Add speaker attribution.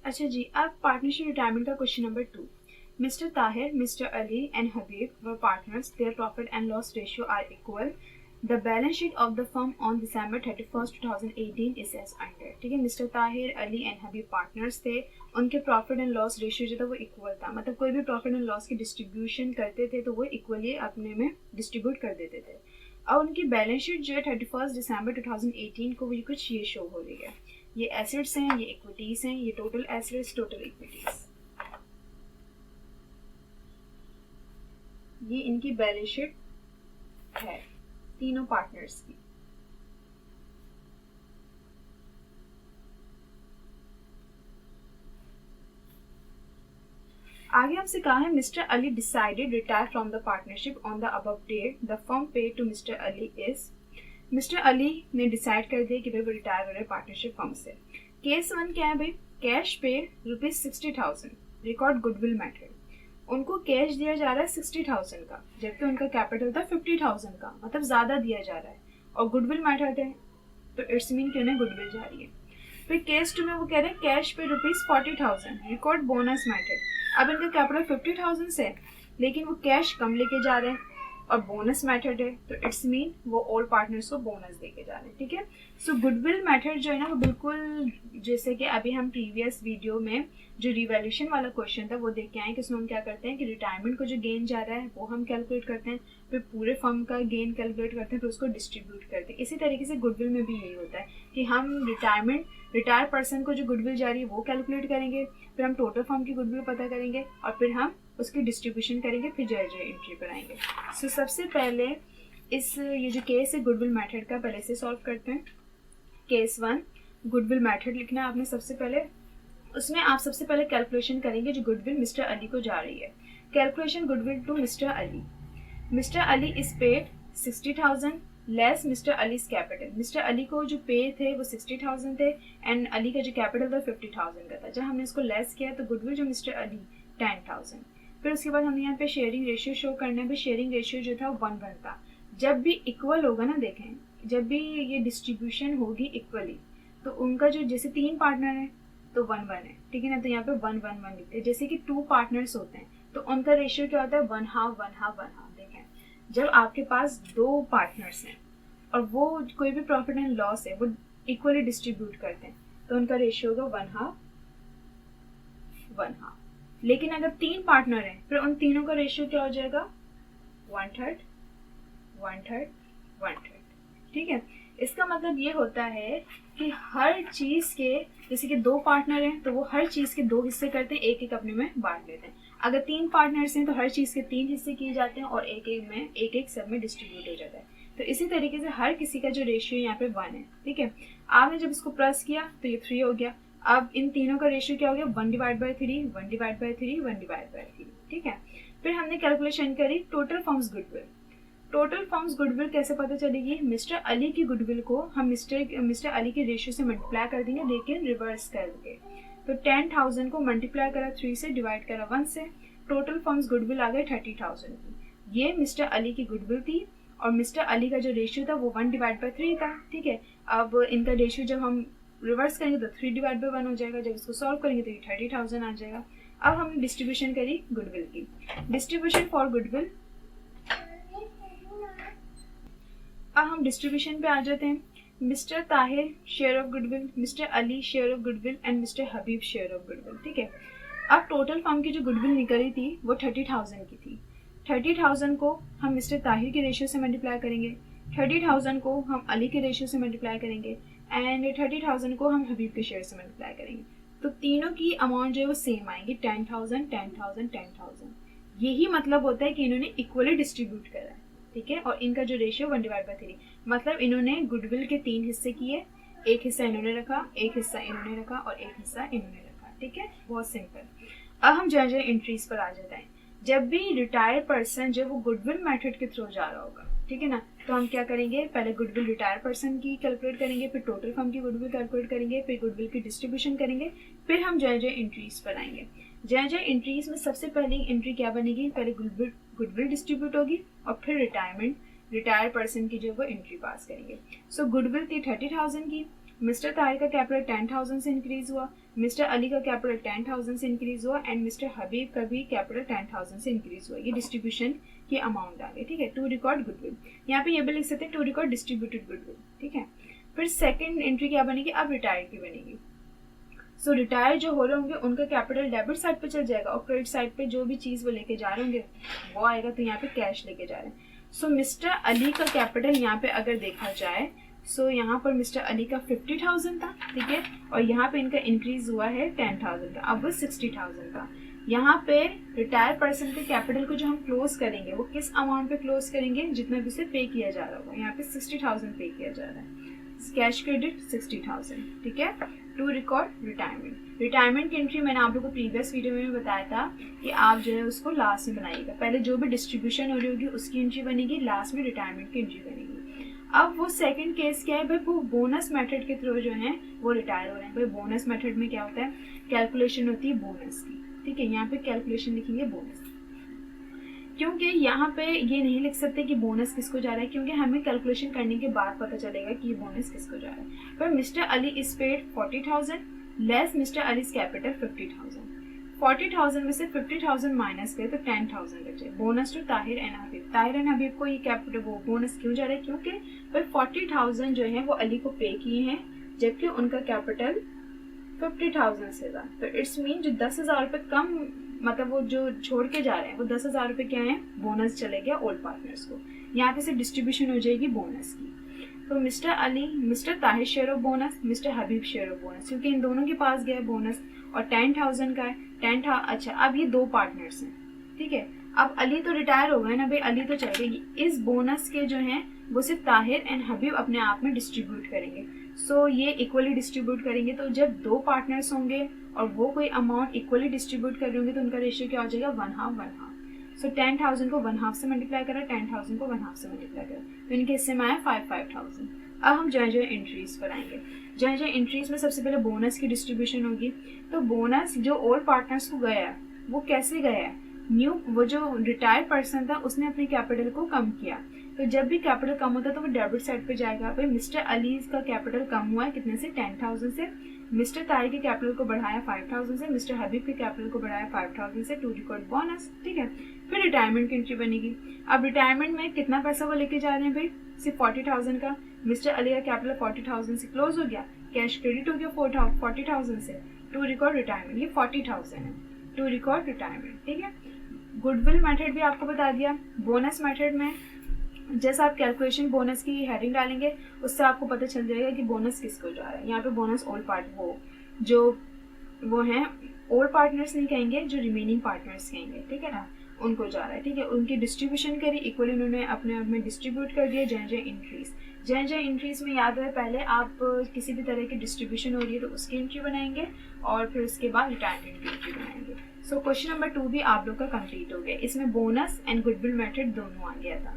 Speaker 1: अच्छा जी, अब partnership retirement का question number 2. Mr. Tahir, Mr. Ali and Habib were partners. Their profit and loss ratio are equal. The balance sheet of the firm on December 31st, 2018 is as under. ठीक है, mister Tahir, Ali and Habib partners थे. उनके profit and loss ratio जो था वो equal था. मतलब कोई भी प्रॉफिट एंड लॉस की डिस्ट्रीब्यूशन करते थे तो वो इक्वली अपने में डिस्ट्रीब्यूट कर देते थे. अब उनकी बैलेंस शीट जो है 31 दिसंबर 2018 को वो कुछ ये शो हो रही है. ये एसेट्स हैं, ये इक्विटीज हैं, ये टोटल एसेट्स, टोटल इक्विटीज. ये इनकी बैलेंस शीट है तीनों पार्टनर्स की. आगे हमसे कहा है Mister Ali decided retire from the partnership on the above date. The firm pay to mister Ali is. Mister Ali ने डिसाइड कर दिया कि भाई वो रिटायर हो रहे पार्टनरशिप फर्म से. केस 1 क्या है भाई? कैश पे ₹60,000. Record goodwill method. उनको कैश दिया जा रहा है 60,000 का, जबकि उनका कैपिटल था 50,000 का, मतलब ज्यादा दिया जा रहा है. और गुडविल मेथड है तो इट्स मीन कि उन्हें गुडविल जा रही है. फिर केस 2 में वो कह रहे हैं कैश पे ₹40,000. Record bonus method. अब इनका कैपिटल 50,000 से, लेकिन वो कैश कम लेके जा रहे हैं और बोनस मेथड है तो इट्स मीन वो ऑल पार्टनर्स को बोनस देके जा रहे हैं. ठीक है. सो गुडविल मेथड जो है ना वो बिल्कुल जैसे कि अभी हम प्रीवियस वीडियो में जो रिवैल्यूएशन वाला क्वेश्चन था वो देख के आए कि उसमें हम क्या करते हैं कि रिटायरमेंट को जो गेन जा रहा है वो हम कैलकुलेट करते हैं, फिर पूरे फर्म का गेन कैलकुलेट करते हैं, फिर उसको डिस्ट्रीब्यूट करते हैं. इसी तरीके से गुडविल में भी यही होता है कि हम रिटायर पर्सन को जो गुडविल जा रही है वो कैलकुलेट करेंगे, फिर हम टोटल फर्म की गुडविल पता करेंगे और फिर हम उसकी डिस्ट्रीब्यूशन करेंगे, फिर जय एंट्री पर आएंगे. सो सबसे पहले ये जो केस है गुडविल मेथड का पहले से सॉल्व करते हैं. केस 1 गुडविल मेथड लिखना है आपने सबसे पहले. उसमें आप सबसे पहले कैलकुलेशन करेंगे जो गुडविल मिस्टर अली को जा रही है. Calculation goodwill to mister Ali. Mister Ali is paid 60,000 less mister Ali's capital. Mister Ali को जो पे थे वो 60,000 थे एंड अली का जो कैपिटल था 50,000 का था. जब हमने इसको लेस किया तो गुडविल जो मिस्टर अली 10,000. फिर उसके बाद हमने यहाँ पे शेयरिंग रेशियो शो करना है. शेयरिंग रेशियो जो था 1:1 था. जब भी इक्वल होगा ना, देखें जब भी ये डिस्ट्रीब्यूशन होगी इक्वली तो उनका जो जैसे 3 पार्टनर है तो 1:1 है. ठीक है ना. तो यहाँ पे 1:1 लिखते हैं. जैसे कि 2 पार्टनर्स होते हैं तो उनका रेशियो क्या होता है 1/2 1/2 1/2. देखें जब आपके पास 2 पार्टनर्स हैं और वो कोई भी प्रॉफिट एंड लॉस है वो इक्वली डिस्ट्रीब्यूट करते हैं तो उनका रेशियो होगा 1/2 1/2. लेकिन अगर 3 पार्टनर हैं फिर उन तीनों का रेशियो क्या हो जाएगा 1/3 1/3 1/3. ठीक है. इसका मतलब ये होता है कि हर चीज के जैसे कि 2 पार्टनर हैं तो वो हर चीज के 2 हिस्से करते हैं, एक एक अपने में बांट लेते हैं. अगर 3 पार्टनर्स हैं तो हर चीज के 3 हिस्से किए जाते हैं और एक एक सब में डिस्ट्रीब्यूट हो जाता है. तो इसी तरीके से हर किसी का जो रेशियो यहाँ पे 1 है. ठीक है. आपने जब इसको प्लस किया तो ये 3 हो गया. अब इन तीनों का रेशियो क्या हो गया 1/3 1/3 1/3. ठीक है. फिर हमने कैलकुलेशन करी total firms goodwill. Total firms goodwill कैसे पता चलेगी? मिस्टर अली की गुडविल को हम मिस्टर अली के रेशियो से मल्टीप्लाई कर देंगे, लेकिन रिवर्स करके. तो 10,000 को मल्टीप्लाई करा 3 से, डिवाइड करा 1 से. टोटल फर्म्स गुडविल आ गए 30,000 की. ये मिस्टर अली की गुडविल थी और मिस्टर अली का जो रेशियो था वो 1/3 था. ठीक है. अब इनका रेशियो जब हम रिवर्स करेंगे तो 3/1 हो जाएगा. जब इसको सॉल्व करेंगे तो ये 30,000 आ जाएगा. अब हमने डिस्ट्रीब्यूशन करी गुडविल की. Distribution for goodwill. अब हम डिस्ट्रीब्यूशन पे आ जाते हैं. Mister Tahir share of goodwill, mister Ali share of goodwill and mister Habib share of goodwill. ठीक है. अब टोटल फर्म की जो गुडविल निकली थी वो 30,000 की थी. 30,000 को हम मिस्टर ताहिर के रेशियो से मल्टीप्लाई करेंगे, 30,000 को हम अली के रेशियो से मल्टीप्लाई करेंगे एंड 30,000 को हम हबीब के शेयर से मल्टीप्लाई करेंगे. तो तीनों की अमाउंट जो है वो सेम आएंगी 10,000 10,000 10,000. यही मतलब होता है कि इन्होंने इक्वली डिस्ट्रीब्यूट करा है. ठीक है. और इनका जो रेशियो 1/3 मतलब इन्होंने गुडविल के 3 हिस्से किए, एक हिस्सा इन्होंने रखा, एक हिस्सा इन्होंने रखा और एक हिस्सा इन्होंने रखा. ठीक है. बहुत सिंपल. अब हम जय एंट्रीज पर आ जाते हैं. जब भी रिटायर पर्सन जो वो गुडविल मेथड के थ्रू जा रहा होगा, ठीक है ना, तो हम क्या करेंगे पहले गुडविल रिटायर पर्सन की कैलकुलेट करेंगे, फिर टोटल फर्म की गुडविल कैलकुलेट करेंगे, फिर गुडविल की डिस्ट्रीब्यूशन करेंगे, फिर हम जय एंट्रीज पर आएंगे. जय एंट्रीज में सबसे पहली एंट्री क्या बनेगी? पहले गुडविल डिस्ट्रीब्यूट होगी और फिर रिटायर पर्सन की जो वो एंट्री पास करेंगे. सो गुडविल थी 30,000 की मिस्टर ताहिर का कैपिटल 10,000 से इंक्रीज हुआ, मिस्टर अली का कैपिटल 10,000 से इंक्रीज हुआ एंड मिस्टर हबीब का भी कैपिटल 10,000 से इंक्रीज हुआ। ये डिस्ट्रीब्यूशन की अमाउंट आ गई, ठीक है, टू रिकॉर्ड गुडविल। यहाँ पे ये भी लिख सकते हैं टू रिकॉर्ड डिस्ट्रीब्यूटेड गुडविल, ठीक है। फिर सेकंड एंट्री क्या बनेगी, अब रिटायर्ड की बनेगी। सो रिटायर जो हो रहे होंगे उनका कैपिटल डेबिट साइड पे चल जाएगा और क्रेडिट साइड पे जो भी चीज वो लेके जा रहे होंगे वो आएगा, तो यहाँ पे कैश लेके जा रहे हैं। सो मिस्टर अली का कैपिटल यहाँ पे अगर देखा जाए, सो यहाँ पर मिस्टर अली का 50,000 था, ठीक है, और यहाँ पे इनका इंक्रीज हुआ है 10,000 का, अब वो 60,000 का। यहाँ पे रिटायर पर्सन के कैपिटल को जो हम क्लोज करेंगे वो किस अमाउंट पे क्लोज करेंगे, जितना भी उसे पे किया जा रहा होगा। यहाँ पे 60,000 पे किया जा रहा है, कैश क्रेडिट 60,000, ठीक है। To record retirement. रिटायरमेंट की एंट्री मैंने आप लोगों को प्रीवियस वीडियो में बताया था कि आप जो है उसको लास्ट में बनाइएगा। पहले जो भी डिस्ट्रीब्यूशन हो रही होगी उसकी एंट्री बनेगी, लास्ट में रिटायरमेंट की एंट्री बनेगी। अब वो सेकंड केस क्या है भाई, वो बोनस मेथड के थ्रू जो है वो रिटायर हो रहे हैं। भाई बोनस मेथड में क्या होता है, कैलकुलेशन होती है बोनस की, ठीक है। यहाँ पे कैलकुलेशन लिखेंगे बोनस, क्योंकि यहाँ पे ये नहीं लिख सकते कि बोनस किसको जा रहा है, क्योंकि हमें कैलकुलेशन करने के बाद पता चलेगा कि ये बोनस किसको जा रहा है। पर mister Ali is paid 40,000 less mister Ali's capital 50,000। 40,000 में से 50,000 माइनस करें तो 10,000 बचे। Bonus to Tahir and Habib. Tahir and Habib को ये कैपिटल वो बोनस क्यों जा रहा है, क्योंकि भाई 40,000 जो है वो अली को पे किए हैं, जबकि उनका कैपिटल 50,000 से था। तो इट्स मीन जो 10,000 रुपये कम, मतलब वो जो छोड़ के जा रहे हैं वो 10,000 रुपये क्या है, बोनस चले गया ओल्ड पार्टनर्स को। यहाँ पे से डिस्ट्रीब्यूशन हो जाएगी बोनस की। तो mister Ali, mister Tahir share of bonus, mister Habib share of bonus, क्योंकि इन दोनों के पास गया बोनस और 10,000 का है। अच्छा, अब ये दो पार्टनर्स हैं, ठीक है। अब अली तो रिटायर हो गए ना भाई, अली तो चले गए। इस बोनस के जो हैं वो सिर्फ ताहिर एंड हबीब अपने आप में डिस्ट्रीब्यूट करेंगे। सो ये इक्वली डिस्ट्रीब्यूट करेंगे। तो जब दो पार्टनर्स होंगे और वो कोई अमाउंट इक्वली डिस्ट्रीब्यूट कर रहे होंगे तो उनका रेशियो क्या हो जाएगा, 1/2। सो 10,000 को 1/2 से मल्टीप्लाई करा, 10,000 को 1/2 से मल्टीप्लाई करा, तो इनके हिस्से में आया 5,000। अब हम जो है एंट्रीज पर आएंगे। जो एंट्रीज में सबसे पहले बोनस की डिस्ट्रीब्यूशन होगी। तो बोनस जो ओल्ड पार्टनर्स को गया है वो कैसे गया है, वो जो रिटायर्ड पर्सन था उसने अपने कैपिटल को कम किया। तो जब भी कैपिटल कम होता है तो वो डेबिट साइड पे जाएगा। भाई मिस्टर अली का कैपिटल कम हुआ है कितने से, 10,000 से। मिस्टर ताहिर के कैपिटल को बढ़ाया 5,000 से, मिस्टर हबीब के कैपिटल को बढ़ाया 5,000 से, टू रिकॉर्ड बोनस, ठीक है। फिर रिटायरमेंट की एंट्री बनेगी। अब रिटायरमेंट में कितना पैसा वो लेके जा रहे हैं भाई, सिर्फ 40,000 का। मिस्टर अली का कैपिटल 40,000 से क्लोज हो गया, कैश क्रेडिट हो गया 40,000 से, टू रिकॉर्ड रिटायरमेंट। ये 40,000 है, टू रिकॉर्ड रिटायरमेंट, ठीक है। गुडविल मेथड भी आपको बता दिया। बोनस मेथड में जैसे आप कैलकुलेशन बोनस की हेडिंग डालेंगे उससे आपको पता चल जाएगा कि बोनस किसको जा रहा है। यहाँ पे बोनस ओल्ड पार्ट वो हैं ओल्ड पार्टनर्स नहीं कहेंगे, जो रिमेनिंग पार्टनर्स कहेंगे, ठीक है ना, उनको जा रहा है, ठीक है। उनकी डिस्ट्रीब्यूशन करी, इक्वली उन्होंने अपने आप में डिस्ट्रीब्यूट कर दिया। जय इंट्रीज में याद रहे, पहले आप किसी भी तरह की डिस्ट्रीब्यूशन हो रही है तो उसकी एंट्री बनाएंगे और फिर उसके बाद रिटायरमेंट की एंट्री बनाएंगे। सो क्वेश्चन नंबर 2 भी आप लोग का कंप्लीट हो गया। इसमें बोनस एंड गुडविल मेथड दोनों आ गया था।